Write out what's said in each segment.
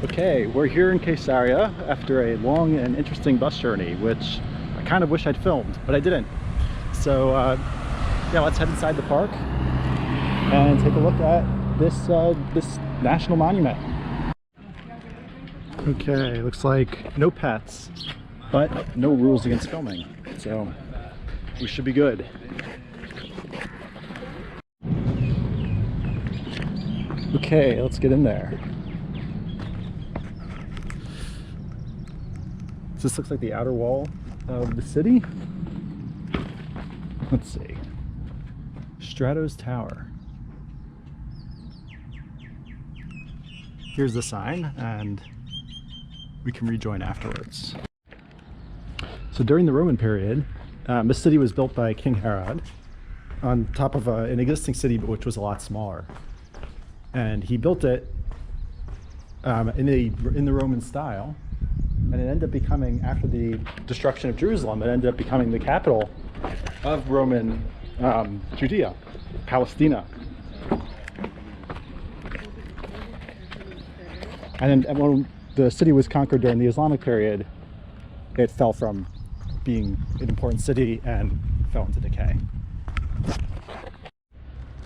Okay, we're here in Caesarea after a long and interesting bus journey, which I kind of wish I'd filmed, but I didn't. So yeah, let's head inside the park and take a look at this national monument. Okay, looks like no pets, but no rules against filming, so we should be good. Okay, let's get in there. This looks like the outer wall of the city. Let's see. Strato's Tower. Here's the sign, and we can rejoin afterwards. So during the Roman period, this city was built by King Herod on top of an existing city, which was a lot smaller. And he built it in the Roman style. And it ended up becoming, after the destruction of Jerusalem, it ended up becoming the capital of Roman Judea, Palestina. And then when the city was conquered during the Islamic period, it fell from being an important city and fell into decay.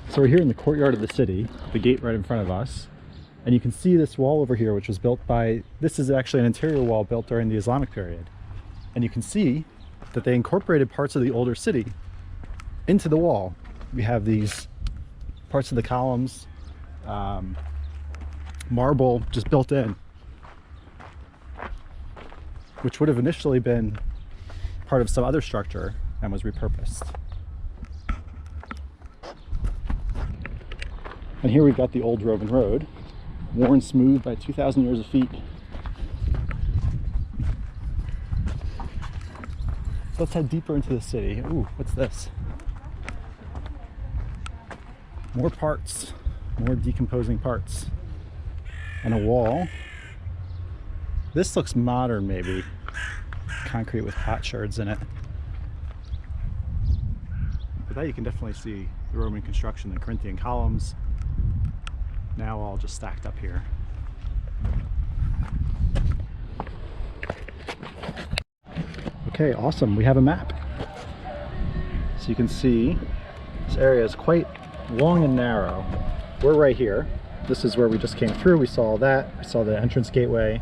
So we're here in the courtyard of the city, the gate right in front of us. And you can see this wall over here, which was built by, this is actually an interior wall built during the Islamic period. And you can see that they incorporated parts of the older city into the wall. We have these parts of the columns, marble just built in, which would have initially been part of some other structure and was repurposed. And here we've got the old Roman road, worn smooth by 2,000 years of feet. So let's head deeper into the city. Ooh, what's this? More parts, more decomposing parts. And a wall. This looks modern, maybe. Concrete with potsherds in it. But that you can definitely see the Roman construction, the Corinthian columns. Now all just stacked up here. Okay, awesome. We have a map. So you can see this area is quite long and narrow. We're right here. This is where we just came through. We saw that. We saw the entrance gateway.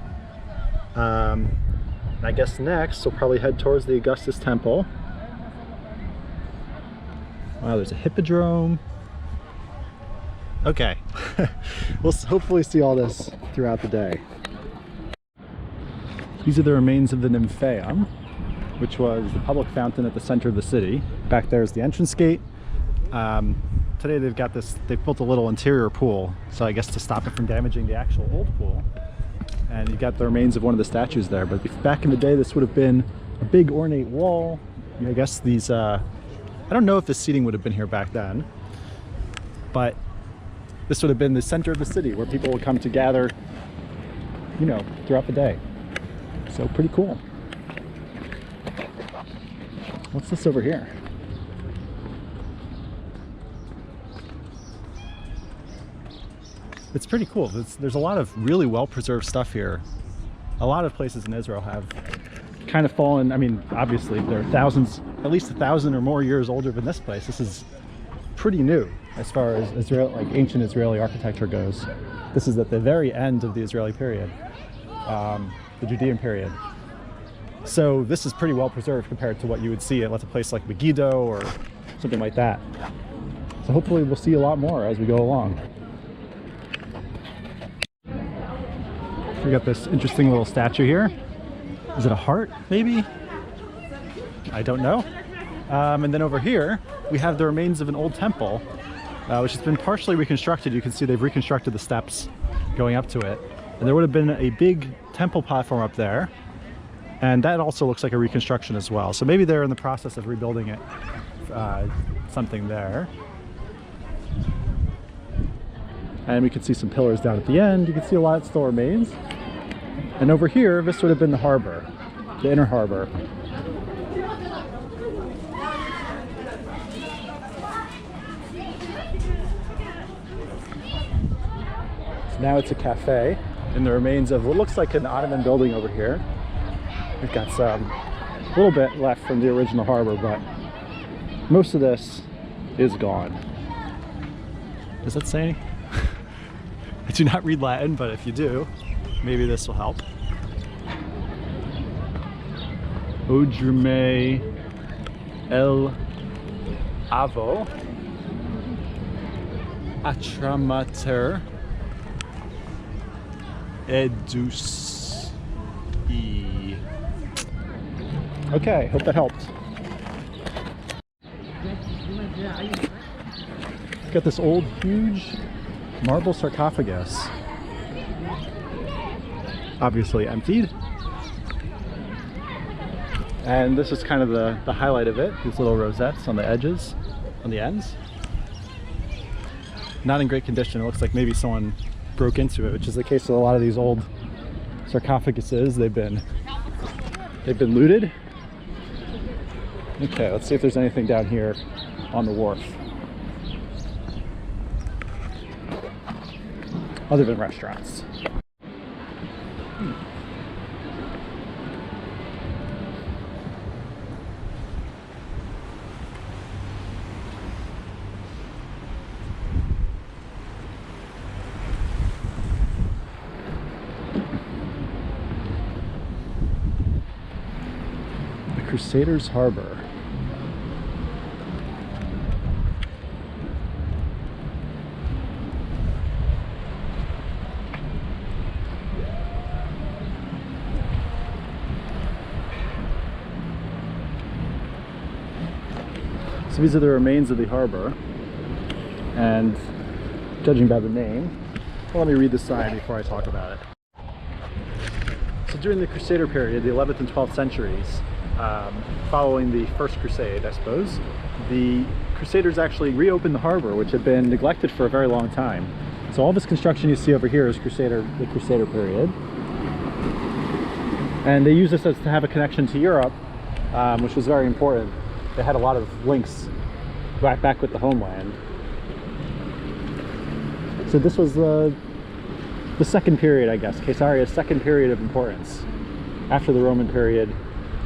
And I guess next we'll probably head towards the Augustus Temple. Wow, there's a hippodrome. Okay, we'll hopefully see all this throughout the day. These are the remains of the Nymphaeum, which was the public fountain at the center of the city. Back there is the entrance gate. Today they've built a little interior pool, so I guess to stop it from damaging the actual old pool. And you've got the remains of one of the statues there, but back in the day this would have been a big ornate wall. I guess these, I don't know if the seating would have been here back then, but this would have been the center of the city where people would come to gather, you know, throughout the day. So pretty cool. What's this over here? It's pretty cool. There's a lot of really well-preserved stuff here. A lot of places in Israel have kind of fallen. I mean, obviously there are thousands, at least 1,000 or more years older than this place. This is pretty new as far as Israel, like ancient Israeli architecture goes. This is at the very end of the Israeli period, the Judean period. So this is pretty well preserved compared to what you would see at a place like Megiddo or something like that. So hopefully we'll see a lot more as we go along. We got this interesting little statue here. Is it a heart, maybe? I don't know. And then over here, we have the remains of an old temple, which has been partially reconstructed. You can see they've reconstructed the steps going up to it. And there would have been a big temple platform up there. And that also looks like a reconstruction as well. So maybe they're in the process of rebuilding it, something there. And we can see some pillars down at the end. You can see a lot still remains. And over here, this would have been the harbor, the inner harbor. So now it's a cafe. in the remains of what looks like an Ottoman building over here. We've got a little bit left from the original harbor, but most of this is gone. Does that say? I do not read Latin, but if you do, maybe this will help. Odrme el avo atramater edus e. Okay, hope that helped. Got this old, huge marble sarcophagus, obviously emptied. And this is kind of the highlight of it, these little rosettes on the edges, on the ends. Not in great condition. It looks like maybe someone broke into it, which is the case with a lot of these old sarcophaguses. They've been looted. Okay, let's see if there's anything down here on the wharf other than restaurants. The Crusaders' Harbor. So these are the remains of the harbor, and judging by the name, well, let me read the sign before I talk about it. So during the Crusader period, the 11th and 12th centuries, following the First Crusade, I suppose, the Crusaders actually reopened the harbor, which had been neglected for a very long time. So all this construction you see over here is the Crusader period. And they used this to have a connection to Europe, which was very important. They had a lot of links right back with the homeland. So this was the second period, I guess, Caesarea's second period of importance. After the Roman period,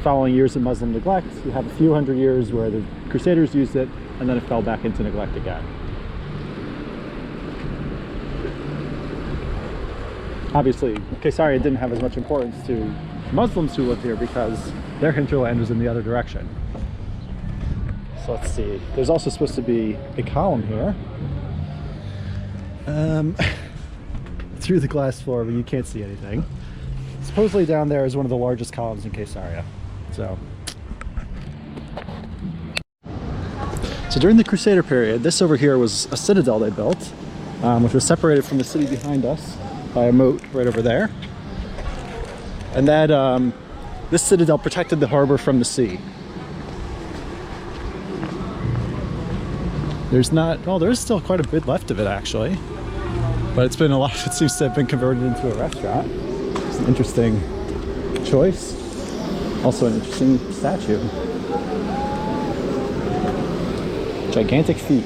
following years of Muslim neglect, you have a few hundred years where the Crusaders used it, and then it fell back into neglect again. Obviously, Caesarea didn't have as much importance to Muslims who lived here because their hinterland was in the other direction. So let's see, there's also supposed to be a column here through the glass floor, but you can't see anything. Supposedly down there is one of the largest columns in Caesarea. So during the Crusader period, this over here was a citadel they built, which was separated from the city behind us by a moat right over there. And that this citadel protected the harbor from the sea. There's still quite a bit left of it actually, but it's been a lot of it seems to have been converted into a restaurant. It's an interesting choice. Also an interesting statue. Gigantic feet.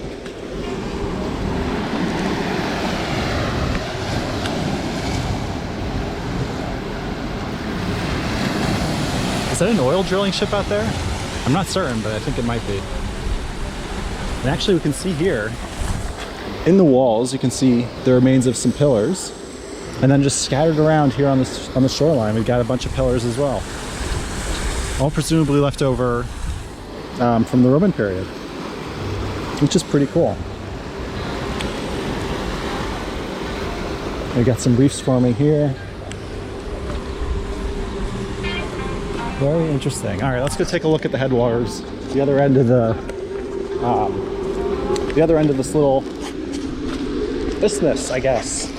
Is that an oil drilling ship out there? I'm not certain, but I think it might be. And actually we can see here, in the walls, you can see the remains of some pillars. And then just scattered around here on the shoreline, we've got a bunch of pillars as well. All presumably left over from the Roman period, which is pretty cool. We've got some reefs forming here. Very interesting. All right, let's go take a look at the headwaters, the other end of this little isthmus, I guess.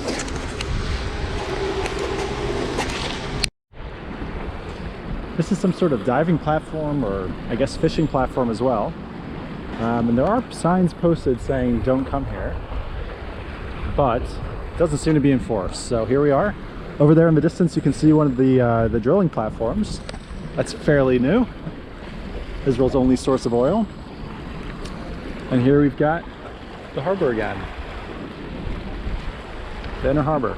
This is some sort of diving platform, or I guess fishing platform as well. And there are signs posted saying don't come here, but it doesn't seem to be enforced. So here we are. Over there in the distance you can see one of the drilling platforms. That's fairly new. Israel's only source of oil. And here we've got the harbor again. The inner harbor.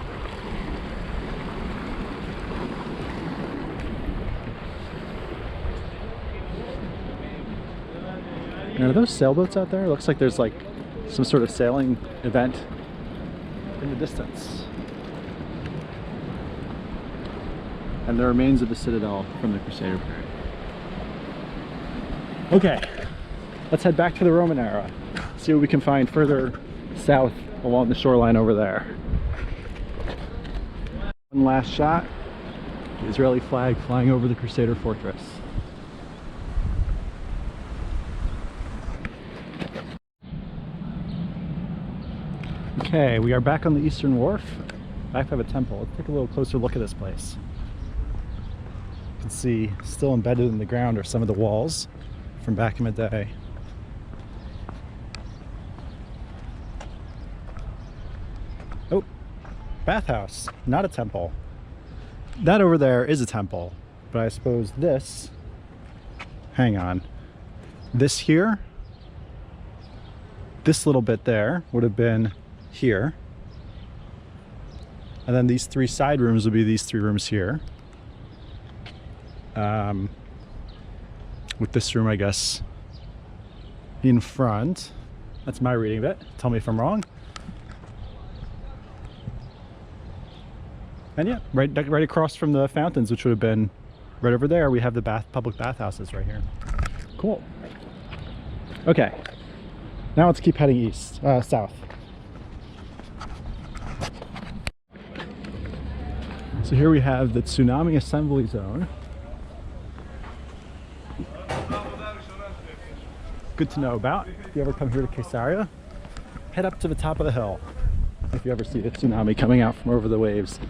And are those sailboats out there? It looks like there's like some sort of sailing event in the distance. And the remains of the citadel from the Crusader period. Okay, let's head back to the Roman era. See what we can find further south along the shoreline over there. One last shot. The Israeli flag flying over the Crusader fortress. Okay, we are back on the Eastern Wharf, back by the temple. Let's take a little closer look at this place. You can see still embedded in the ground are some of the walls from back in the day. Oh, bathhouse, not a temple. That over there is a temple, but I suppose this, hang on, this here, this little bit there would have been here, and then these three side rooms would be these three rooms here, with this room, I guess, in front. That's my reading of it. Tell me if I'm wrong. And yeah, right across from the fountains, which would have been right over there, we have the public bathhouses right here. Cool. Okay, now let's keep heading south. So here we have the tsunami assembly zone. Good to know about. If you ever come here to Caesarea, head up to the top of the hill if you ever see the tsunami coming out from over the waves.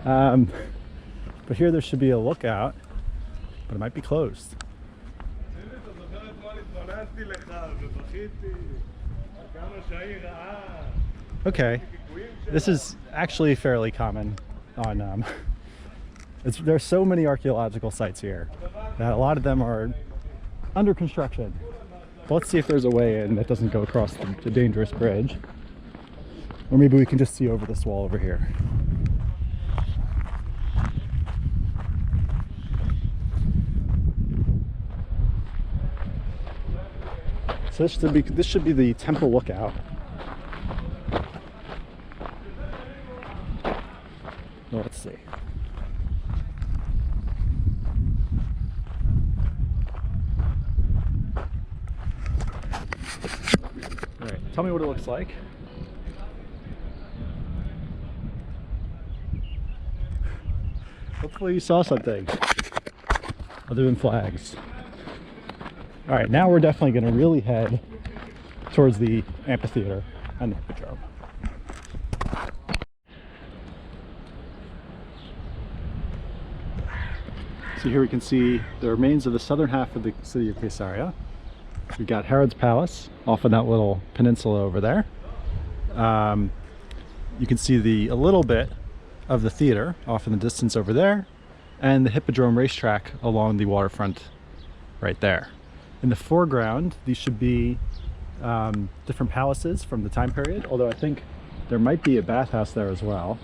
But here there should be a lookout, but it might be closed. Okay, this is actually fairly common on there's so many archaeological sites here that a lot of them are under construction. But let's see if there's a way in that doesn't go across the dangerous bridge, or maybe we can just see over this wall over here. So this should be the temple lookout. Well, let's see. All right, tell me what it looks like. Hopefully you saw something other than flags. All right, now we're definitely going to really head towards the amphitheater and the hippodrome. So here we can see the remains of the southern half of the city of Caesarea. We've got Herod's palace off of that little peninsula over there. You can see a little bit of the theater off in the distance over there, and the hippodrome racetrack along the waterfront right there. In the foreground, these should be different palaces from the time period, although I think there might be a bathhouse there as well,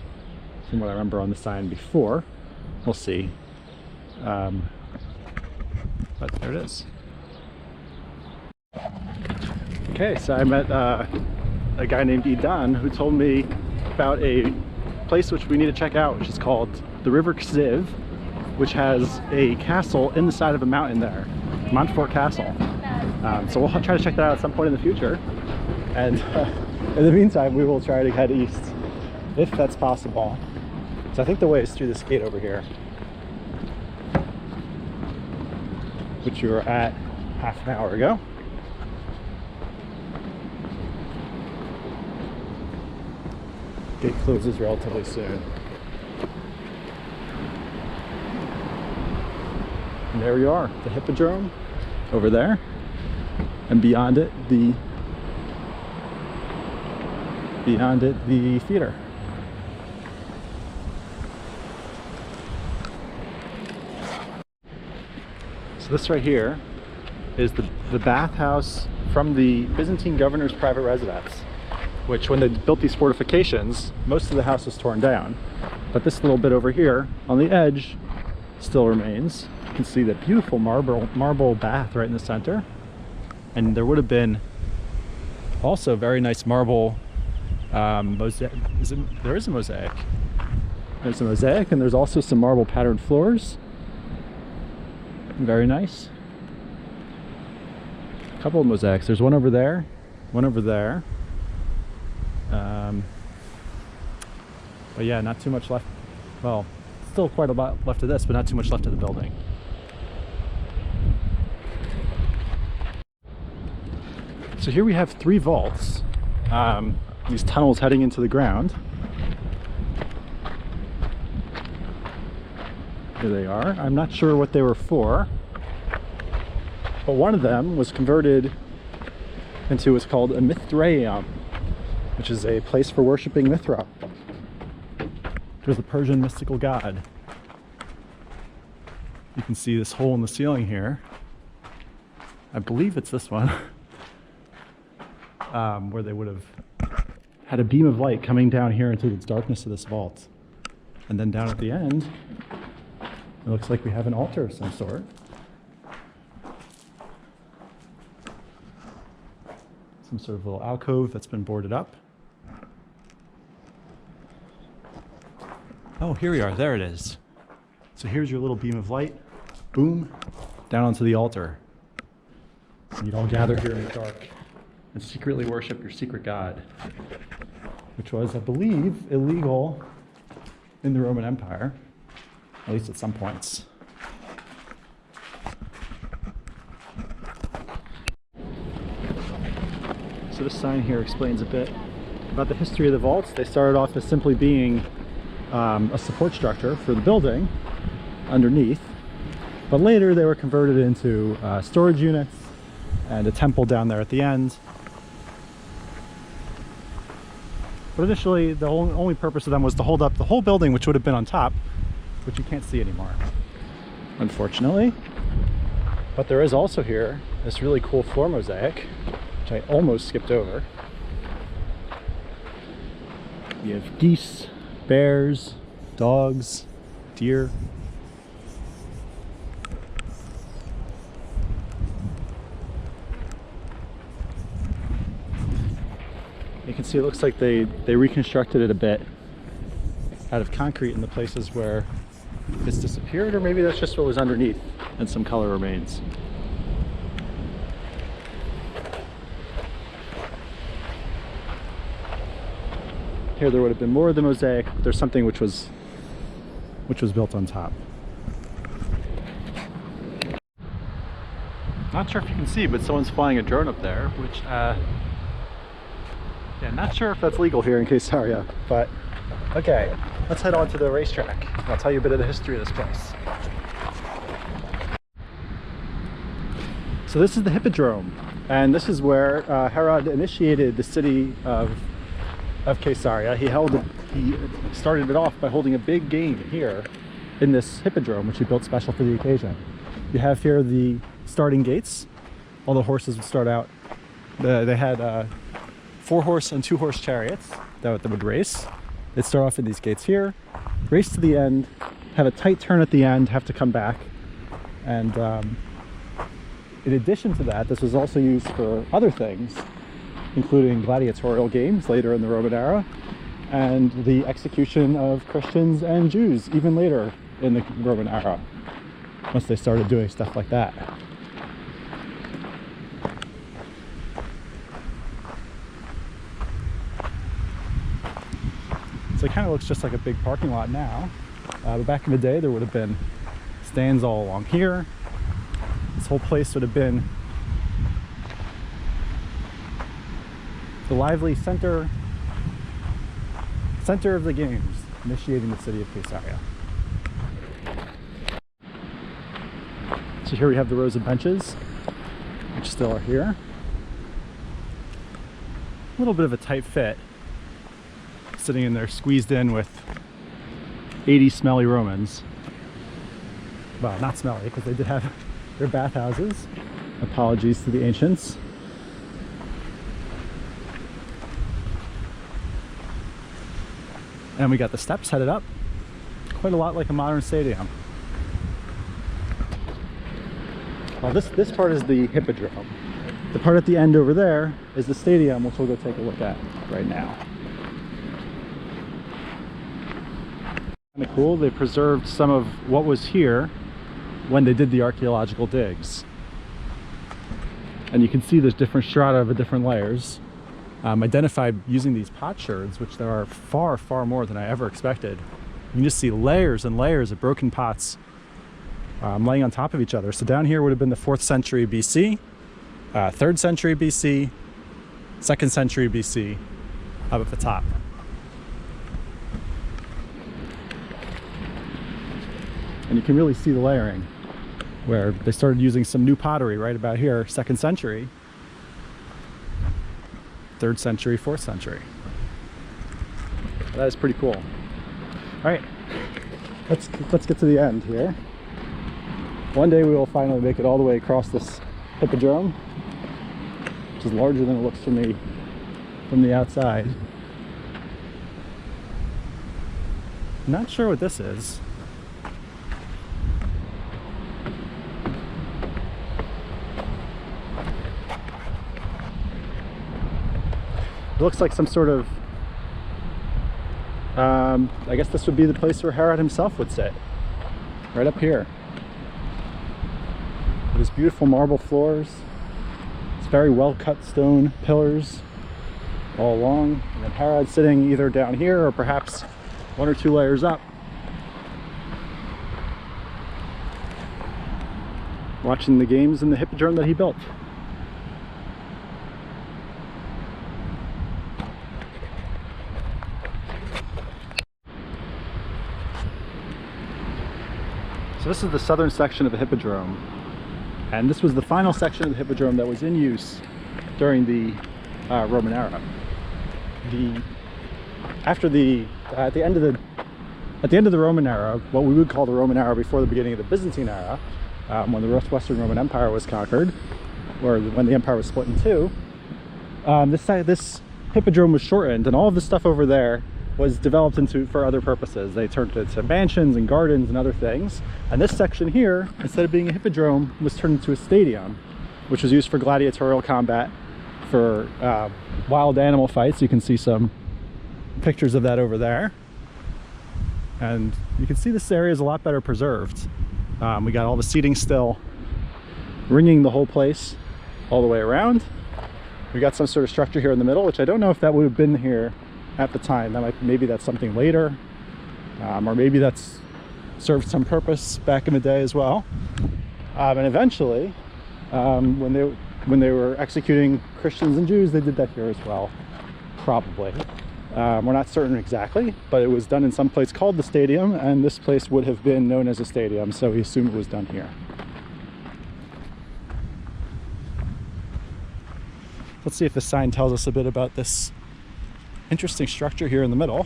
from what I remember on the sign before. We'll see. But there it is. Okay, so I met a guy named Idan who told me about a place which we need to check out, which is called the River Kziv, which has a castle in the side of a mountain there, Montfort Castle. So we'll try to check that out at some point in the future, and in the meantime we will try to head east if that's possible. So I think the way is through this gate over here, which we were at half an hour ago. Gate closes relatively soon. And there we are, the hippodrome over there, and beyond it the theater. So this right here is the bathhouse from the Byzantine governor's private residence, which when they built these fortifications, most of the house was torn down. But this little bit over here on the edge still remains. You can see the beautiful marble bath right in the center. And there would have been also very nice marble mosaic. There is a mosaic. There's a mosaic, and there's also some marble patterned floors. Very nice. A couple of mosaics. There's one over there, one over there. But yeah, not too much left. Well, still quite a lot left of this, but not too much left of the building. So here we have 3 vaults. These tunnels heading into the ground. Here they are. I'm not sure what they were for, but one of them was converted into what's called a Mithraeum, which is a place for worshiping Mithra, which was the Persian mystical god. You can see this hole in the ceiling here. I believe it's this one, where they would have had a beam of light coming down here into the darkness of this vault. And then down at the end, it looks like we have an altar of some sort. Some sort of little alcove that's been boarded up. Oh, here we are. There it is. So here's your little beam of light. Boom. Down onto the altar. And you'd all gather here in the dark and secretly worship your secret god, which was, I believe, illegal in the Roman Empire, at least at some points. So this sign here explains a bit about the history of the vaults. They started off as simply being a support structure for the building underneath, but later they were converted into storage units and a temple down there at the end. But initially, the only purpose of them was to hold up the whole building, which would have been on top, which you can't see anymore, unfortunately. But there is also here this really cool floor mosaic, which I almost skipped over. You have geese, bears, dogs, deer. You can see it looks like they reconstructed it a bit out of concrete in the places where it's disappeared, or maybe that's just what was underneath and some color remains. Here there would have been more of the mosaic, but there's something which was built on top. Not sure if you can see, but someone's flying a drone up there, which yeah, not sure if that's legal here in Caesarea, but okay, let's head on to the racetrack. I'll tell you a bit of the history of this place. So this is the Hippodrome, and this is where Herod initiated the city of Caesarea. He started it off by holding a big game here in this Hippodrome, which he built special for the occasion. You have here the starting gates. All the horses would start out. They had 4-horse and 2-horse chariots that would race. They'd start off in these gates here, race to the end, have a tight turn at the end, have to come back. And in addition to that, this was also used for other things, including gladiatorial games later in the Roman era, and the execution of Christians and Jews even later in the Roman era, once they started doing stuff like that. So it kind of looks just like a big parking lot now, but back in the day there would have been stands all along here. This whole place would have been the lively center of the games, initiating the city of Caesarea. So here we have the rows of benches, which still are here. A little bit of a tight fit, sitting in there squeezed in with 80 smelly Romans. Well, not smelly, because they did have their bathhouses. Apologies to the ancients. And we got the steps headed up, quite a lot like a modern stadium. Well, this part is the Hippodrome. The part at the end over there is the stadium, which we'll go take a look at right now. Kind of cool, they preserved some of what was here when they did the archaeological digs. And you can see there's different strata of different layers, identified using these potsherds, which there are far, far more than I ever expected. You can just see layers and layers of broken pots laying on top of each other. So down here would have been the 4th century BC, 3rd century BC, 2nd century BC, up at the top. And you can really see the layering, where they started using some new pottery right about here, 2nd century, 3rd century, 4th century. That is pretty cool. All right, let's get to the end here. One day we will finally make it all the way across this hippodrome, which is larger than it looks to me from the outside. Not sure what this is. It looks like some sort of, I guess this would be the place where Herod himself would sit, right up here. There's beautiful marble floors. It's very well cut stone pillars all along. And then Herod sitting either down here or perhaps 1 or 2 layers up, watching the games in the hippodrome that he built. So this is the southern section of the hippodrome, and this was the final section of the hippodrome that was in use during the Roman era. At the end of the Roman era, what we would call the Roman era before the beginning of the Byzantine era, when the Western Roman Empire was conquered, or when the empire was split in two, this hippodrome was shortened, and all of the stuff over there was developed for other purposes. They turned it into mansions and gardens and other things. And this section here, instead of being a hippodrome, was turned into a stadium, which was used for gladiatorial combat, for wild animal fights. You can see some pictures of that over there. And you can see this area is a lot better preserved. We got all the seating still ringing the whole place all the way around. We got some sort of structure here in the middle, which I don't know if that would have been here at the time. Maybe that's something later, or maybe that's served some purpose back in the day as well. And eventually, when they were executing Christians and Jews, they did that here as well, probably. We're not certain exactly, but it was done in some place called the stadium, and this place would have been known as a stadium, so we assume it was done here. Let's see if the sign tells us a bit about this interesting structure here in the middle.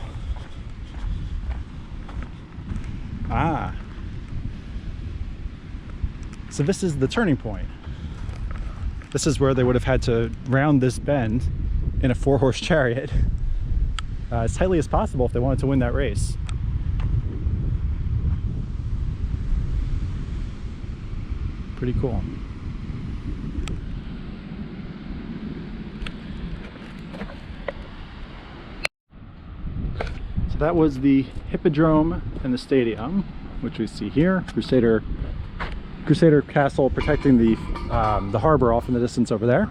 So this is the turning point. This is where they would have had to round this bend in a 4-horse chariot as tightly as possible if they wanted to win that race. Pretty cool. So that was the hippodrome and the stadium, which we see here. Crusader castle protecting the harbor off in the distance over there.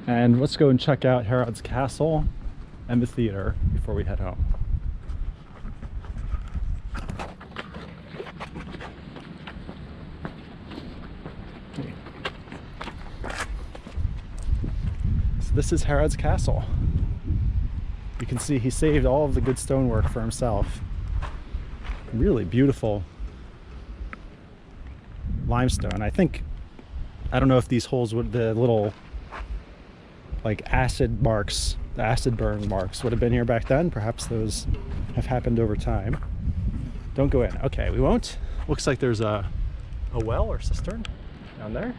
And let's go and check out Herod's castle and the theater before we head home. Okay. So this is Herod's castle. You can see he saved all of the good stonework for himself. Really beautiful limestone. I don't know if these holes would, the little like acid marks, the acid burn marks would have been here back then. Perhaps those have happened over time. Don't go in. Okay, we won't. Looks like there's a well or cistern down there.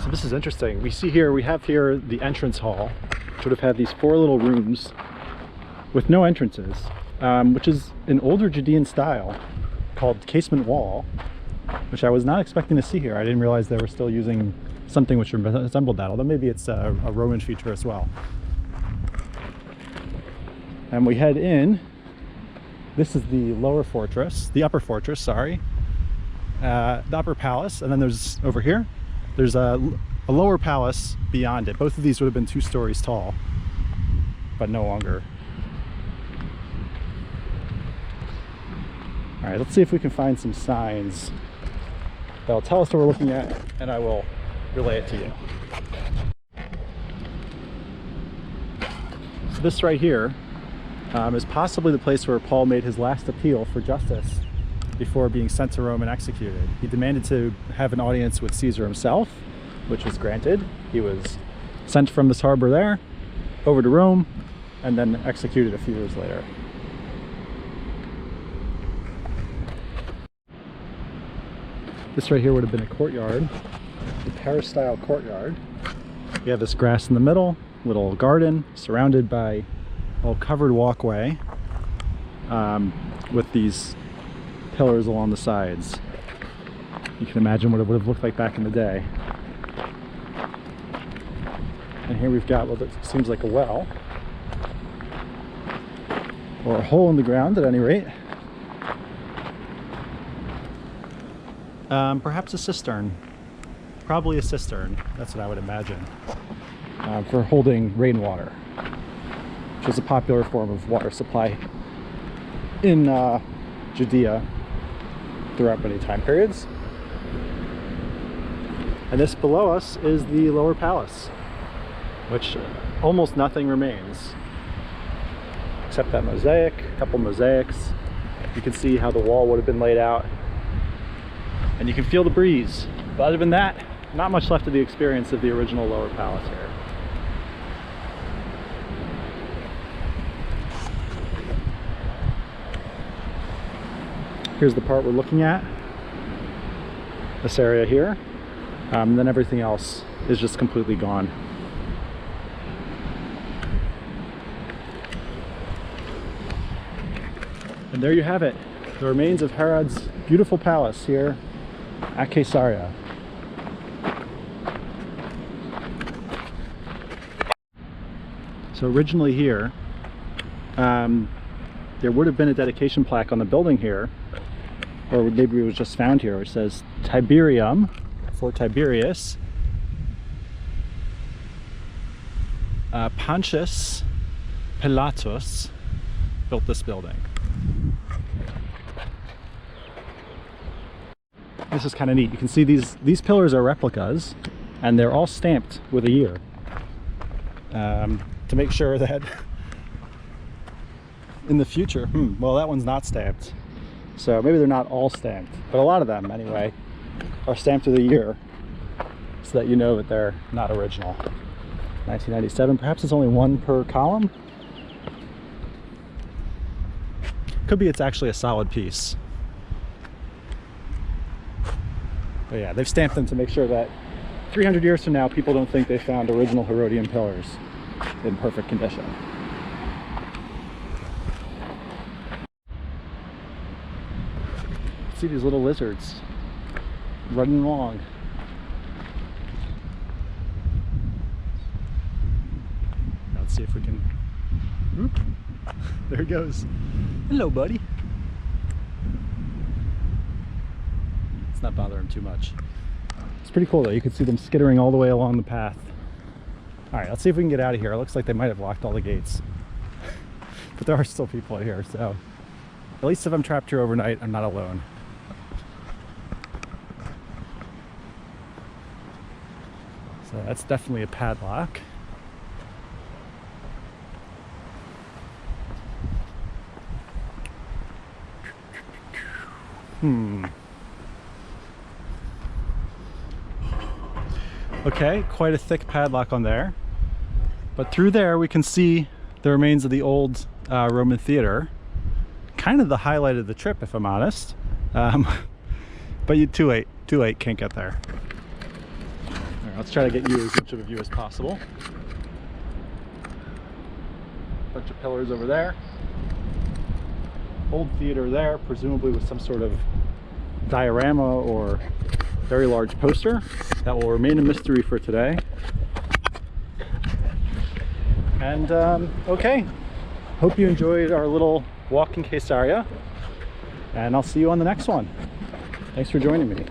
So This is interesting. We have here the entrance hall, which would have had these 4 little rooms with no entrances, which is an older Judean style called casement wall, which I was not expecting to see here. I didn't realize they were still using something which resembled that, although maybe it's a Roman feature as well. And we head in. This is the upper fortress, sorry. The upper palace, and then there's, over here, there's a lower palace beyond it. Both of these would have been 2 stories tall, but no longer. All right, let's see if we can find some signs that'll tell us what we're looking at, and I will relay it to you. So this right here is possibly the place where Paul made his last appeal for justice before being sent to Rome and executed. He demanded to have an audience with Caesar himself, which was granted. He was sent from this harbor there over to Rome and then executed a few years later. This right here would have been a courtyard, a Paris-style courtyard. We have this grass in the middle, little garden surrounded by a covered walkway with these pillars along the sides. You can imagine what it would have looked like back in the day. And here we've got what seems like a well, or a hole in the ground at any rate. Perhaps a cistern. Probably a cistern, that's what I would imagine, for holding rainwater, which is a popular form of water supply in Judea throughout many time periods. And this below us is the lower palace, which almost nothing remains except that mosaic, a couple mosaics. You can see how the wall would have been laid out, and you can feel the breeze. But other than that, not much left of the experience of the original lower palace here. Here's the part we're looking at, this area here, and then everything else is just completely gone. And there you have it, the remains of Herod's beautiful palace here at Caesarea. So originally here, there would have been a dedication plaque on the building here, or maybe it was just found here, which says Tiberium, for Tiberius, Pontius Pilatus built this building. This is kind of neat. You can see these pillars are replicas, and they're all stamped with a year to make sure that in the future, well, that one's not stamped, so maybe they're not all stamped, but a lot of them anyway are stamped with a year, so that you know that they're not original. 1997, perhaps it's only one per column. Could be it's actually a solid piece. But yeah, they've stamped them to make sure that 300 years from now, people don't think they found original Herodian pillars in perfect condition. See these little lizards running along. Now let's see if we can... Whoop. There he goes. Hello, buddy. It's not bothering him too much. It's pretty cool though. You can see them skittering all the way along the path. All right, let's see if we can get out of here. It looks like they might have locked all the gates. But there are still people here, so at least if I'm trapped here overnight, I'm not alone. So that's definitely a padlock. Okay, quite a thick padlock on there. But through there we can see the remains of the old Roman theater. Kind of the highlight of the trip, if I'm honest. But too late, can't get there. All right, Let's try to get you as much of a view as possible. Bunch of pillars over there. Old theater there, presumably with some sort of diorama or very large poster. That will remain a mystery for today. And okay, hope you enjoyed our little walk in Caesarea, and I'll see you on the next one. Thanks for joining me.